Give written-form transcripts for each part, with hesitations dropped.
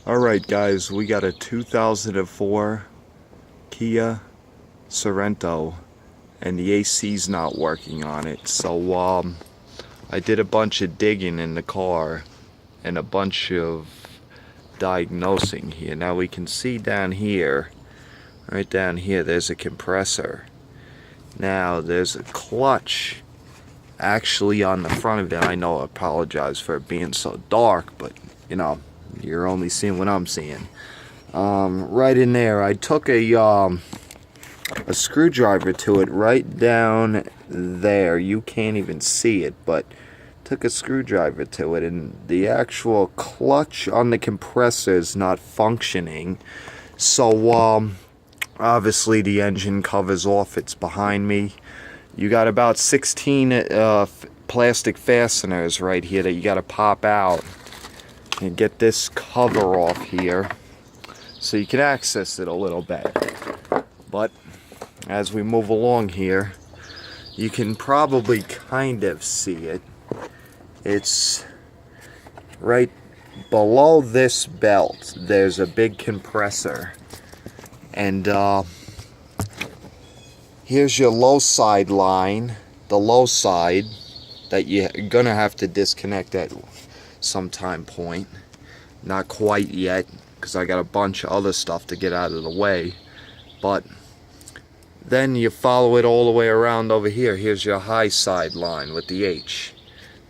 Alright guys, we got a 2004 Kia Sorento and the AC's not working on it. So I did a bunch of digging in the car and a bunch of diagnosing here. Now we can see down here, right down here, there's a compressor. Now there's a clutch actually on the front of it. I know, I apologize for it being so dark, but you know, you're only seeing what I'm seeing. Right in there, I took a screwdriver to it right down there. You can't even see it, but took a screwdriver to it, and the actual clutch on the compressor is not functioning. So obviously the engine cover's off. It's behind me. You got about 16 plastic fasteners right here that you got to pop out and get this cover off here so you can access it a little bit. But as we move along here, you can probably kind of see it. It's right below this belt. There's a big compressor, and here's your low side line, the low side that you're gonna have to disconnect at some time point. Not quite yet, because I got a bunch of other stuff to get out of the way. But then you follow it all the way around over here. Here's your high side line with the H.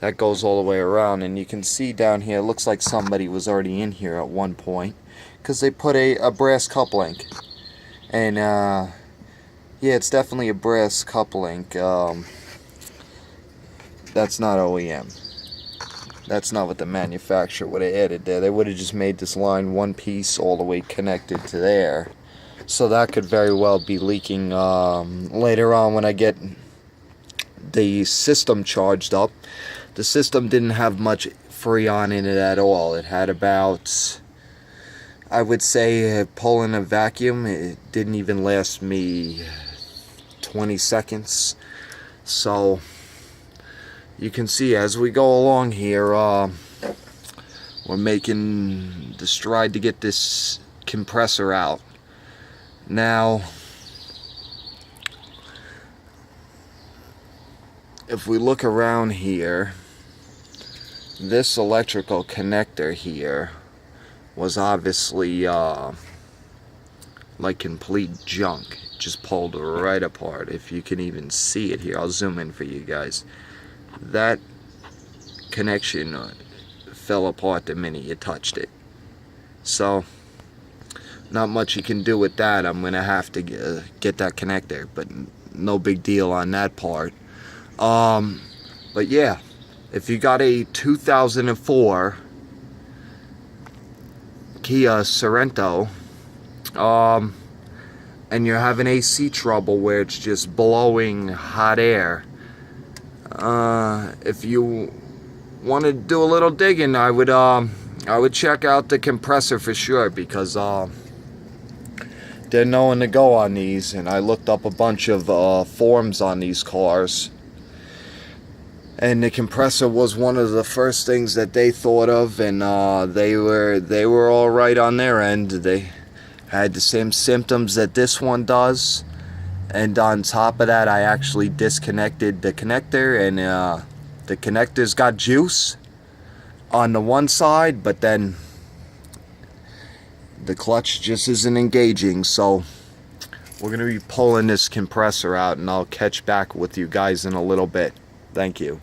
That goes all the way around, and you can see down here, it looks like somebody was already in here at one point, because they put a brass coupling. And yeah, it's definitely a brass coupling. That's not OEM. That's not what the manufacturer would have added there. They would have just made this line one piece all the way connected to there. So that could very well be leaking later on when I get the system charged up. The system didn't have much Freon in it at all. It had about, I would say, pulling a vacuum, it didn't even last me 20 seconds. So you can see as we go along here, we're making the stride to get this compressor out. Now, if we look around here, this electrical connector here was obviously like complete junk. Just pulled right apart. If you can even see it here, I'll zoom in for you guys. That connection fell apart the minute you touched it. So not much you can do with that. I'm gonna have to get that connector, but no big deal on that part. But yeah, if you got a 2004 Kia Sorento, and you're having AC trouble where it's just blowing hot air, if you want to do a little digging, I would check out the compressor for sure, because they're knowing to go on these, and I looked up a bunch of forums on these cars, and the compressor was one of the first things that they thought of, and they were all right on their end. They had the same symptoms that this one does, and on top of that, I actually disconnected the connector, and the connector's got juice on the one side, but then the clutch just isn't engaging. So we're going to be pulling this compressor out, and I'll catch back with you guys in a little bit. Thank you.